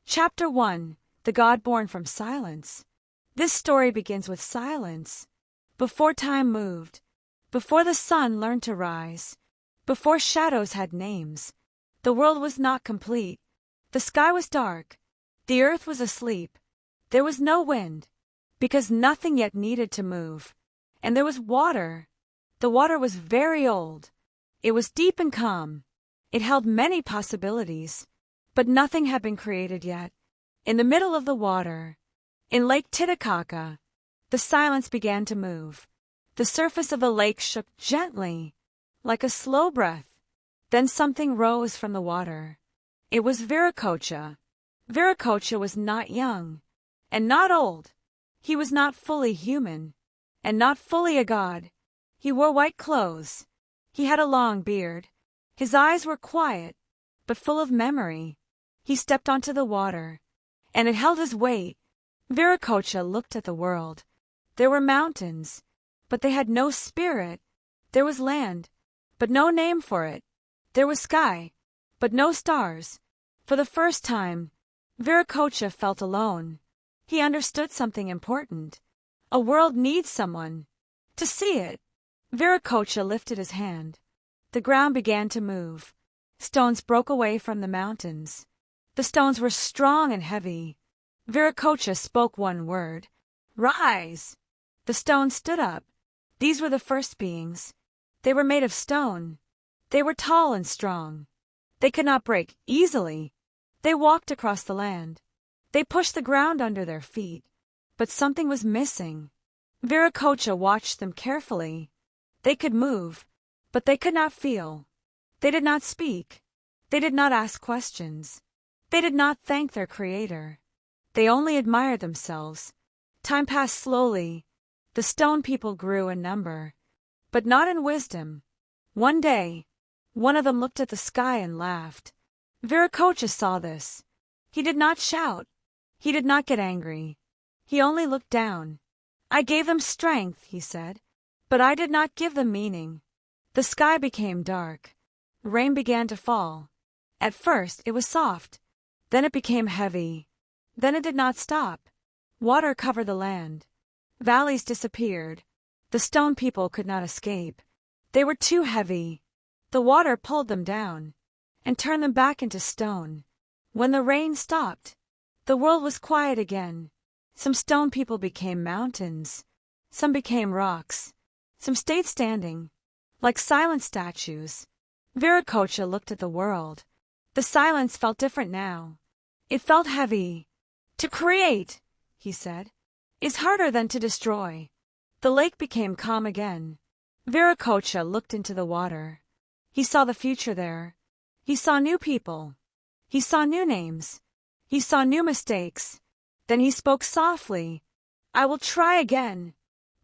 Chapter 1. The God Born from Silence. This story begins with silence. Before time moved, before the sun learned to rise, before shadows had names, the world was not complete. The sky was dark. The earth was asleep. There was no wind, because nothing yet needed to move. And there was water. The water was very old. It was deep and calm. It held many possibilities, but nothing had been created yet. In the middle of the water, in Lake Titicaca, the silence began to move. The surface of the lake shook gently, like a slow breath. Then something rose from the water. It was Viracocha. Viracocha was not young, and not old. He was not fully human, and not fully a god. He wore white clothes. He had a long beard. His eyes were quiet, but full of memory. He stepped onto the water, and it held his weight. Viracocha looked at the world. There were mountains, but they had no spirit. There was land, but no name for it. There was sky, but no stars. For the first time, Viracocha felt alone. He understood something important. A world needs someone to see it. Viracocha lifted his hand. The ground began to move. Stones broke away from the mountains. The stones were strong and heavy. Viracocha spoke one word. "Rise!" The stones stood up. These were the first beings. They were made of stone. They were tall and strong. They could not break easily. They walked across the land. They pushed the ground under their feet. But something was missing. Viracocha watched them carefully. They could move, but they could not feel. They did not speak. They did not ask questions. They did not thank their creator. They only admired themselves. Time passed slowly. The stone people grew in number, but not in wisdom. One day, one of them looked at the sky and laughed. Viracocha saw this. He did not shout. He did not get angry. He only looked down. "I gave them strength," he said, "but I did not give them meaning." The sky became dark. Rain began to fall. At first it was soft. Then it became heavy. Then it did not stop. Water covered the land. Valleys disappeared. The stone people could not escape. They were too heavy. The water pulled them down and turned them back into stone. When the rain stopped, the world was quiet again. Some stone people became mountains. Some became rocks. Some stayed standing, like silent statues. Viracocha looked at the world. The silence felt different now. It felt heavy. "To create," he said, "is harder than to destroy." The lake became calm again. Viracocha looked into the water. He saw the future there. He saw new people. He saw new names. He saw new mistakes. Then he spoke softly. "I will try again."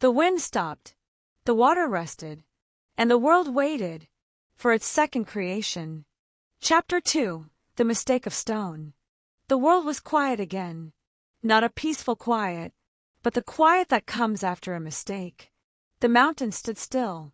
The wind stopped. The water rested. And the world waited for its second creation. Chapter 2. The Mistake of Stone. The world was quiet again. Not a peaceful quiet, but the quiet that comes after a mistake. The mountains stood still.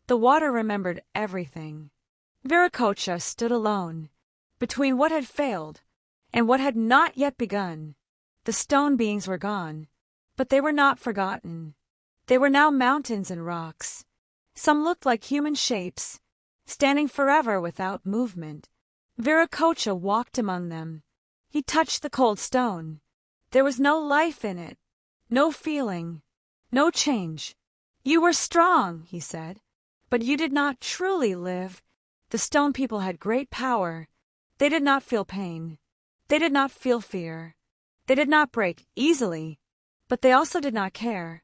The water remembered everything. Viracocha stood alone, between what had failed and what had not yet begun. The stone beings were gone, but they were not forgotten. They were now mountains and rocks. Some looked like human shapes, standing forever without movement. Viracocha walked among them. He touched the cold stone. There was no life in it, no feeling, no change. "You were strong," he said, "but you did not truly live." The stone people had great power. They did not feel pain. They did not feel fear. They did not break easily, but they also did not care.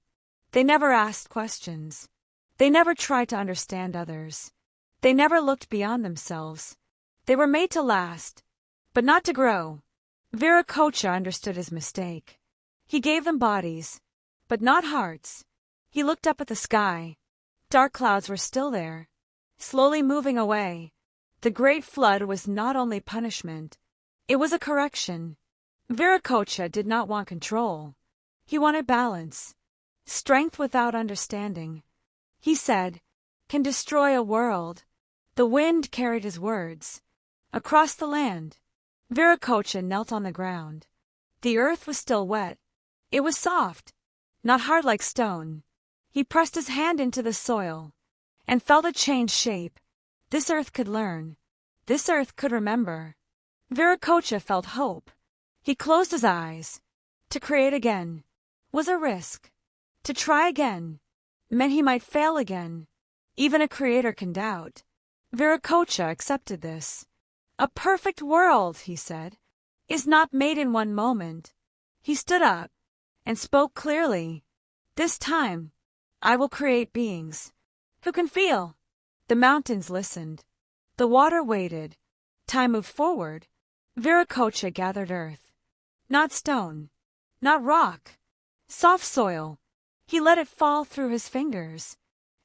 They never asked questions. They never tried to understand others. They never looked beyond themselves. They were made to last, but not to grow. Viracocha understood his mistake. He gave them bodies, but not hearts. He looked up at the sky. Dark clouds were still there, slowly moving away. The great flood was not only punishment, it was a correction. Viracocha did not want control. He wanted balance. Strength without understanding, he said, can destroy a world. The wind carried his words across the land. Viracocha knelt on the ground. The earth was still wet. It was soft, not hard like stone. He pressed his hand into the soil and felt it change shape. This earth could learn. This earth could remember. Viracocha felt hope. He closed his eyes. To create again was a risk. To try again meant he might fail again. Even a creator can doubt. Viracocha accepted this. A perfect world, he said, is not made in one moment. He stood up and spoke clearly. This time, I will create beings who can feel. The mountains listened. The water waited. Time moved forward. Viracocha gathered earth. Not stone, not rock, soft soil. He let it fall through his fingers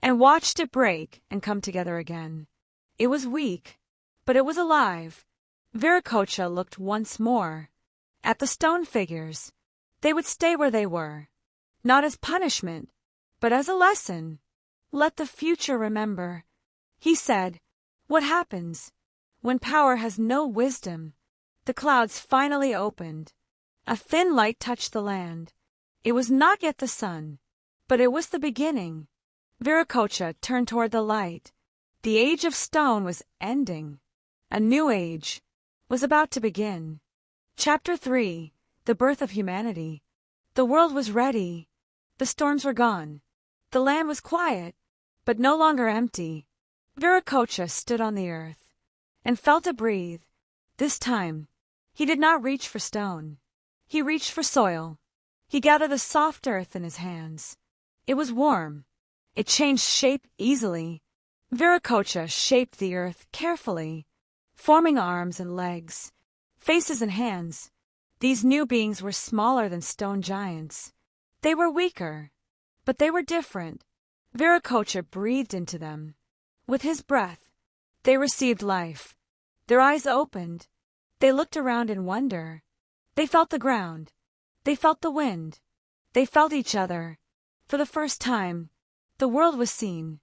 and watched it break and come together again. It was weak, but it was alive. Viracocha looked once more at the stone figures. They would stay where they were, not as punishment, but as a lesson. Let the future remember. He said, what happens when power has no wisdom? The clouds finally opened. A thin light touched the land. It was not yet the sun, but it was the beginning. Viracocha turned toward the light. The age of stone was ending. A new age was about to begin. Chapter 3. The Birth of Humanity. The world was ready. The storms were gone. The land was quiet, but no longer empty. Viracocha stood on the earth and felt it breathe. This time, he did not reach for stone. He reached for soil. He gathered the soft earth in his hands. It was warm. It changed shape easily. Viracocha shaped the earth carefully, forming arms and legs, faces and hands. These new beings were smaller than stone giants. They were weaker, but they were different. Viracocha breathed into them. With his breath, they received life. Their eyes opened. They looked around in wonder. They felt the ground. They felt the wind. They felt each other. For the first time, the world was seen.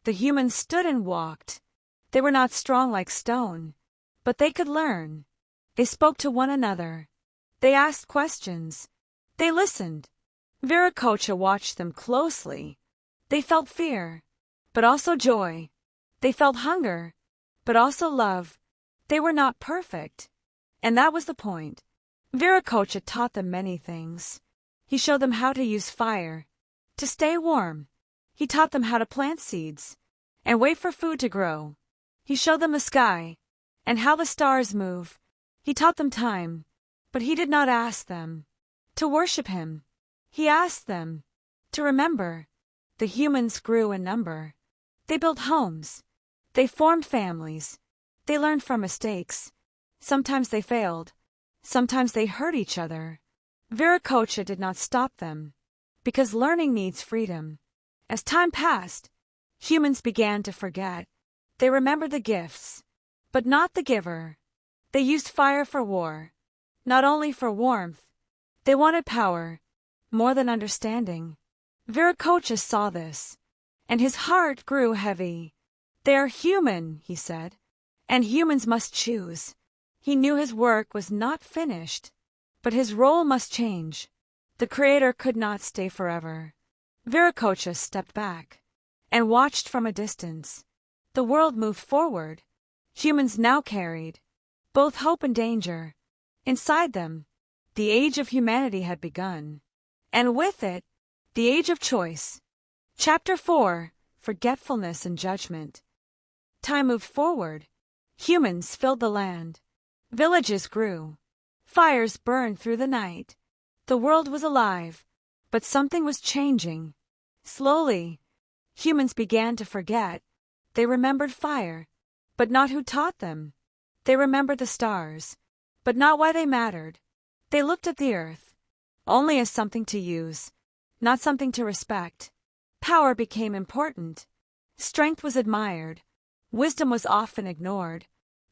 The humans stood and walked. They were not strong like stone, but they could learn. They spoke to one another. They asked questions. They listened. Viracocha watched them closely. They felt fear, but also joy. They felt hunger, but also love. They were not perfect, and that was the point. Viracocha taught them many things. He showed them how to use fire to stay warm. He taught them how to plant seeds and wait for food to grow. He showed them the sky and how the stars move. He taught them time, but he did not ask them to worship him. He asked them to remember. The humans grew in number. They built homes. They formed families. They learned from mistakes. Sometimes they failed. Sometimes they hurt each other. Viracocha did not stop them, because learning needs freedom. As time passed, humans began to forget. They remembered the gifts, but not the giver. They used fire for war, not only for warmth. They wanted power, more than understanding. Viracocha saw this, and his heart grew heavy. They are human, he said, and humans must choose. He knew his work was not finished, but his role must change. The Creator could not stay forever. Viracocha stepped back and watched from a distance. The world moved forward. Humans now carried both hope and danger. Inside them, the age of humanity had begun, and with it, the age of choice. Chapter 4. Forgetfulness and Judgment. Time moved forward. Humans filled the land. Villages grew. Fires burned through the night. The world was alive, but something was changing. Slowly, humans began to forget. They remembered fire, but not who taught them. They remembered the stars, but not why they mattered. They looked at the earth only as something to use, not something to respect. Power became important. Strength was admired. Wisdom was often ignored.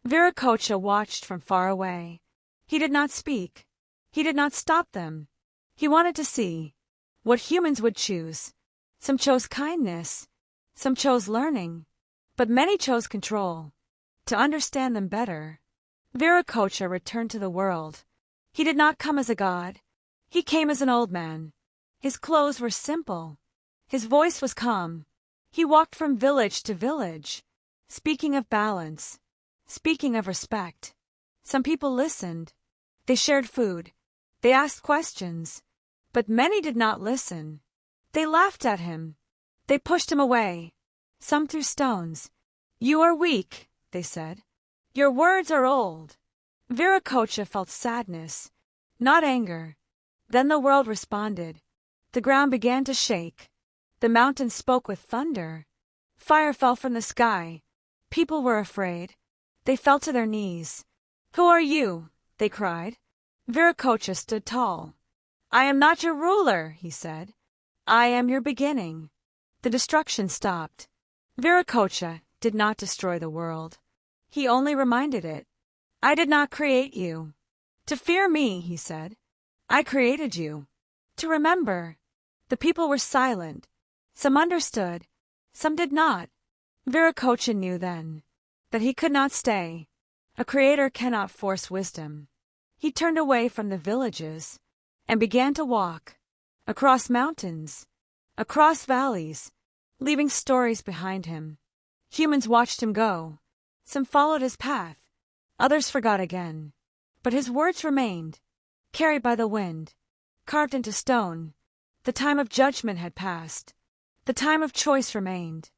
Viracocha watched from far away. He did not speak. He did not stop them. He wanted to see what humans would choose. Some chose kindness. Some chose learning. But many chose control, to understand them better. Viracocha returned to the world. He did not come as a god. He came as an old man. His clothes were simple. His voice was calm. He walked from village to village, speaking of balance, speaking of respect. Some people listened. They shared food. They asked questions. But many did not listen. They laughed at him. They pushed him away. Some threw stones. "You are weak," they said. "Your words are old." Viracocha felt sadness, not anger. Then the world responded. The ground began to shake. The mountains spoke with thunder. Fire fell from the sky. People were afraid. They fell to their knees. "Who are you?" they cried. Viracocha stood tall. "I am not your ruler," he said. "I am your beginning." The destruction stopped. Viracocha did not destroy the world. He only reminded it. "I did not create you to fear me," he said. "I created you to remember." The people were silent. Some understood, some did not. Viracocha knew then that he could not stay. A creator cannot force wisdom. He turned away from the villages and began to walk across mountains, across valleys, leaving stories behind him. Humans watched him go. Some followed his path. Others forgot again. But his words remained, carried by the wind, carved into stone. The time of judgment had passed. The time of choice remained.